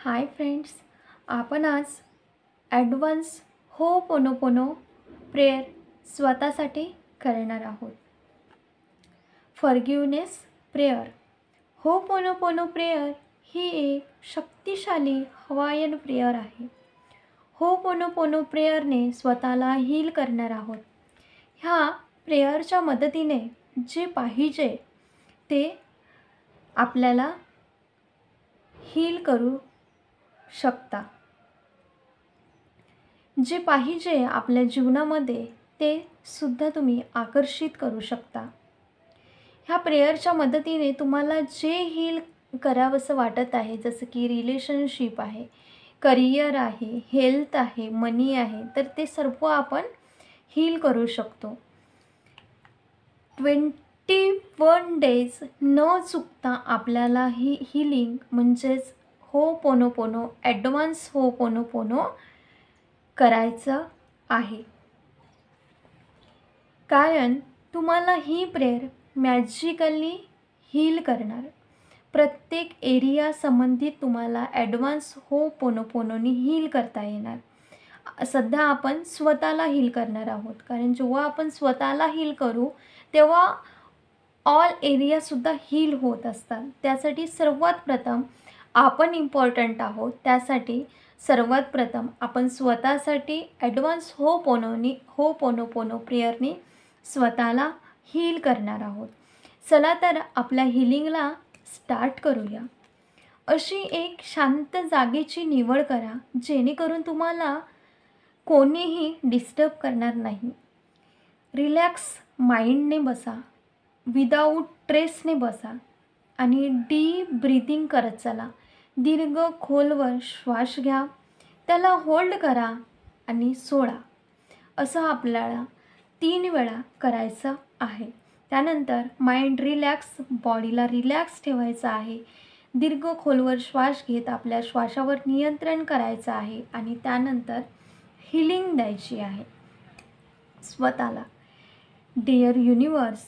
Hi friends, आपण आज advance ho'oponopono prayer स्वतःसाठी करणार आहोत. Forgiveness prayer. होपोनोपोनो प्रेयर ही एक शक्तिशाली हवायन प्रेयर आहे. होपोनोपोनो प्रेयरने स्वतःला हील करणार आहोत. ह्या प्रेयरच्या मदतीने जे पाहिजे ते आपल्याला हील करू शकता. जे पाहिजे आपल्या जीवनामध्ये ते सुद्धा तुम्ही आकर्षित करू शकता. ह्या प्रेयरच्या मदतीने तुम्हाला जे हील करावंसं वाटत आहे, जसं की रिलेशनशिप आहे, करिअर आहे, हेल्थ आहे, मनी आहे, तर ते सर्व आपण हील करू शकतो. 21 डेज न चुकता आपल्याला ही हीलिंग म्हणजेच होपोनोपोनो ॲडव्हान्स होपोनोपोनो करायचं आहे. कारण तुम्हाला ही प्रेयर मॅजिकली हील करणार. प्रत्येक एरिया संबंधित तुम्हाला ॲडव्हान्स होपोनोपोनोनी हील करता येणार. सध्या आपण स्वतःला हील करणार आहोत, कारण जेव्हा आपण स्वतःला हील करू तेव्हा ऑल एरियासुद्धा हील होत असतात. त्यासाठी सर्वात प्रथम आपण इम्पॉर्टंट आहोत. त्यासाठी सर्वात प्रथम आपण स्वतःसाठी ॲडव्हान्स होपोनोपोनो प्रेयरने स्वतःला हील करणार आहोत. चला तर आपल्या हीलिंगला स्टार्ट करूया. अशी एक शांत जागेची निवड करा जेणेकरून तुम्हाला कोणीही डिस्टर्ब करणार नाही. रिलॅक्स माइंडने बसा, विदाऊट स्ट्रेसने बसा आणि डीप ब्रीथिंग करत चला. दीर्घ खोलवर श्वास घ्या, त्याला होल्ड करा आणि सोडा. असं आपल्याला 3 वेळा करायचं आहे. त्यानंतर माइंड रिलॅक्स, बॉडीला रिलॅक्स ठेवायचं आहे. दीर्घ खोलवर श्वास घेत आपल्या श्वासावर नियंत्रण करायचं आहे आणि त्यानंतर हीलिंग द्यायची आहे स्वतःला. डिअर युनिवर्स,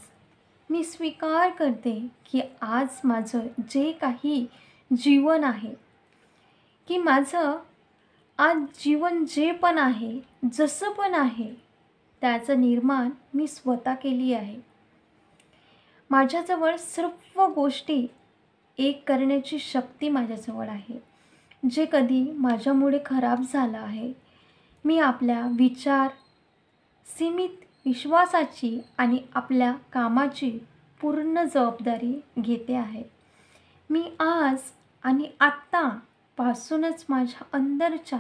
मी स्वीकार करते की आज माझं जे काही जीवन आहे, की माझं आज जीवन जे पण आहे, जसं पण आहे, त्याचं निर्माण मी स्वतः केली आहे. माझ्याजवळ सर्व गोष्टी एक करण्याची शक्ती माझ्याजवळ आहे. जे कधी माझ्यामुळे खराब झालं आहे, मी आपल्या विचार, सीमित विश्वासाची आणि आपल्या कामाची पूर्ण जबाबदारी घेते आहे. मी आज आणि आत्तापासूनच माझ्या अंदरच्या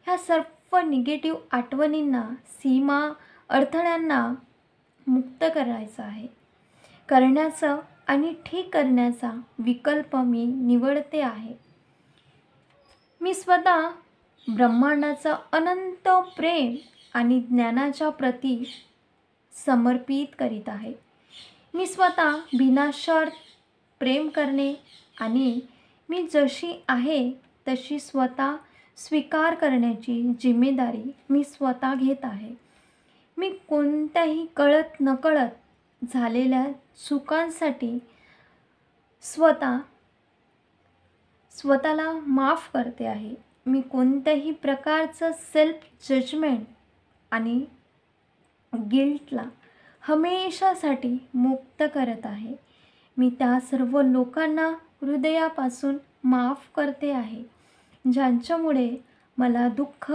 ह्या सर्व निगेटिव्ह आठवणींना, सीमा, अडथळ्यांना मुक्त करायचं आहे. करण्याचं आणि ठीक करण्याचा विकल्प मी निवडते आहे. मी स्वतः ब्रह्मांडाचं अनंत प्रेम आणि ज्ञानाच्या प्रती समर्पित करीत आहे. मी स्वतः बिनशर्त प्रेम करणे आणि मी जशी आहे तशी स्वतः स्वीकार करण्याची जिम्मेदारी मी स्वतः घेत आहे. मी कोणत्याही कळत नकळत झालेल्या चुकांसाठी स्वतःला माफ करते आहे. मी कोणत्याही प्रकारचं सेल्फ जजमेंट आणि गिल्टला हमेशासाठी मुक्त करत आहे. मी त्या सर्व लोकांना हृदयापासून माफ करते आहे ज्यांच्यामुळे मला दुःख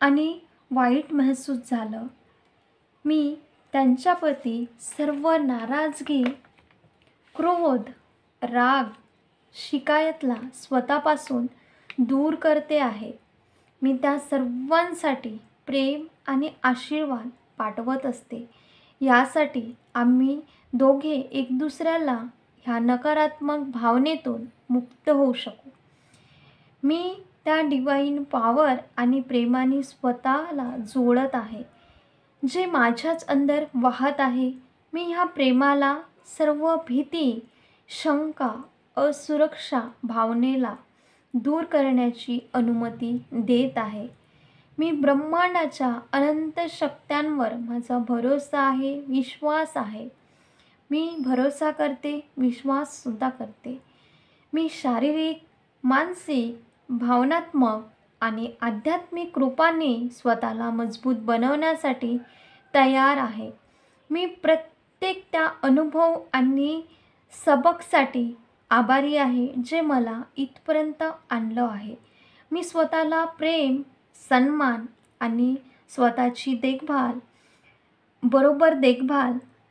आणि वाईट महसूस झालं. मी त्यांच्याप्रती सर्व नाराजगी, क्रोध, राग, शिकायतला स्वतःपासून दूर करते आहे. मी त्या सर्वांसाठी प्रेम आणि आशीर्वाद पाठवत असते. यासाठी आम्ही दोघे एक दुसऱ्याला ह्या नकारात्मक भावनेतून मुक्त होऊ शकू. मी त्या डिवाइन पॉवर आणि प्रेमाने स्वतःला जोडत आहे जे माझ्याच अंदर वाहत आहे. मी ह्या प्रेमाला सर्व भीती, शंका, असुरक्षा भावनेला दूर करण्याची अनुमती देत आहे. मी ब्रह्मांडाच्या अनंत शक्त्यांवर माझा भरोसा आहे, विश्वास आहे. मी भरोसा करते, विश्वाससुद्धा करते. मी शारीरिक, मानसिक भावनात्मक आणि आध्यात्मिक रूपाने स्वतःला मजबूत बनवण्यासाठी तयार आहे. मी प्रत्येक त्या अनुभव आणि सबकसाठी आभारी आहे जे मला इथपर्यंत आणलं आहे. मी स्वतःला प्रेम, सन्मान आणि स्वतःची देखभाल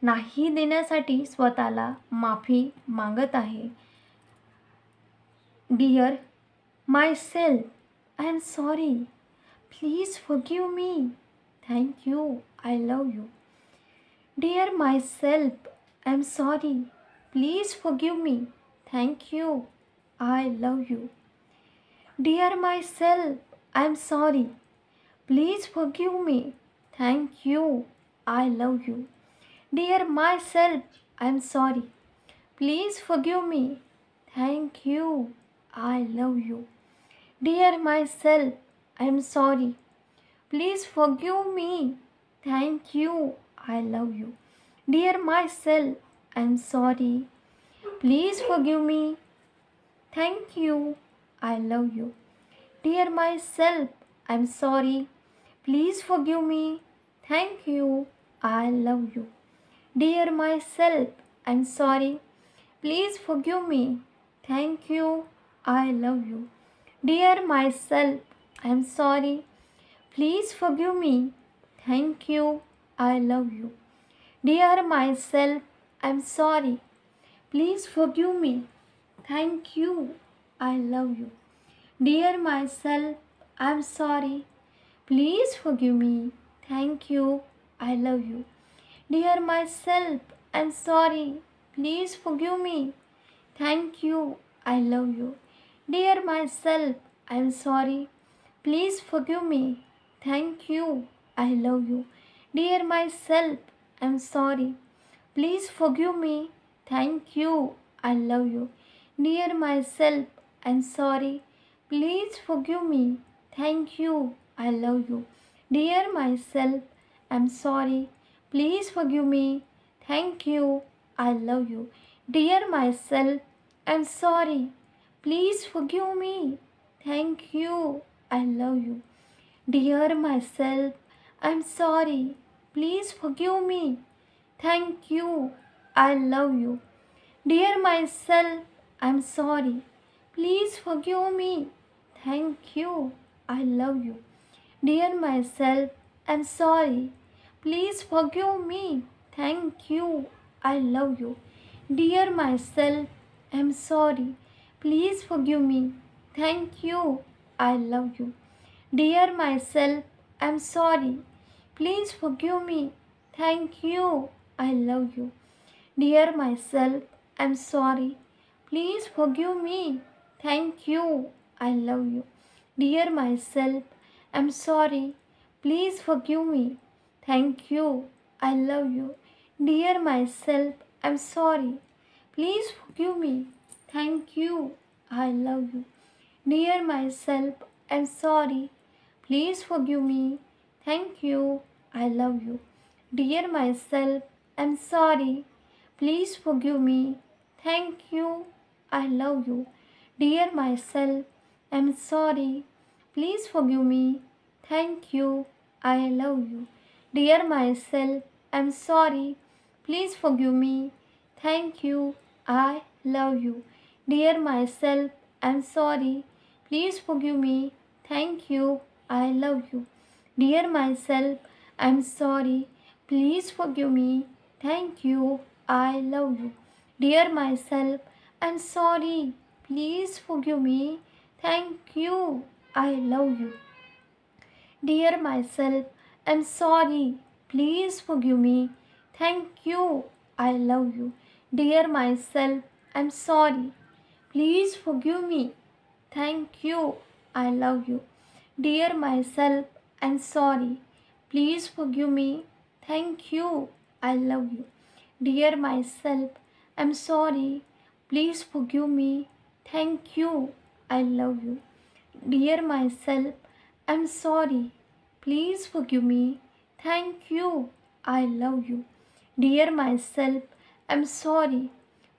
नाही देण्यासाठी स्वतःला माफी मागत आहे. Dear myself, I am sorry. Please forgive me. Thank you. I love you. Dear myself, I am sorry. Please forgive me. Thank you. I love you. Dear myself, I am sorry. Please forgive me. Thank you. I love you. Dear myself, I am sorry. Please forgive me. Thank you. I love you. Dear myself, I am sorry. Please forgive me. Thank you. I love you. Dear myself, I am sorry. Please forgive me. Thank you. I love you. Dear myself, I am sorry. Please forgive me. Thank you. I love you. Dear myself, I am sorry. Please forgive me. Thank you. I love you. Dear myself, I am sorry. Please forgive me. Thank you. I love you. Dear myself, I am sorry. Please forgive me. Thank you. I love you. Dear myself, I am sorry. Please forgive me. Thank you. I love you. Dear myself, I am sorry. Please forgive me. Thank you. I love you. Dear myself, I am sorry. Please forgive me. Thank you. I love you. Dear myself, I am sorry. Please forgive me. Thank you. I love you. Dear myself, I am sorry. Please forgive me. Thank you. I love you. Dear myself, I am sorry. Please forgive me. Thank you. I love you. Dear myself, I am sorry. Please forgive me. Thank you. I love you. Dear myself, I am sorry. Please forgive me. Thank you. I love you. Dear myself, I am sorry. Please forgive me. Thank you. I love you. Dear myself, I am sorry. Please forgive me. Thank you. I love you. Dear myself, I am sorry. Please forgive me. Thank you. I love you. Dear myself, I am sorry. Please forgive me. Thank you. I love you. Dear myself, I am sorry. Please forgive me. Thank you. I love you. Dear myself, I am sorry. Please forgive me. Thank you. I love you. Dear myself, I am sorry. Please forgive me. Thank you. I love you. Dear myself, I am sorry. Please forgive me. Thank you. I love you. Dear myself, I am sorry. Please forgive me. Thank you. I love you. Dear myself, I am sorry. Please forgive me. Thank you. I love you. Dear myself, I am sorry. Please forgive me. Thank you. I love you. Dear myself, I am sorry. Please forgive me. Thank you. I love you. Dear myself, I am sorry. Please forgive me. Thank you. I love you. Dear myself, I am sorry. Please forgive me. Thank you. I love you. Dear myself, I am sorry. Please forgive me. Thank you. I love you. Dear myself, I am sorry. Please forgive me. Thank you. I love you. Dear myself, I am sorry. Please forgive me. Thank you. I love you. Dear myself, I am sorry. Please forgive me. Thank you. I love you. Dear myself, I am sorry. Please forgive me. Thank you. I love you. Dear myself, I am sorry.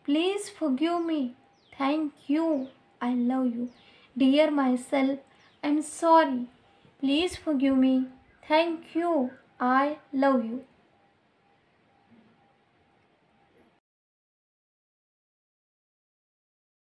Please forgive me. Thank you. I love you. Dear myself, I am sorry, please forgive me, thank you, I love you.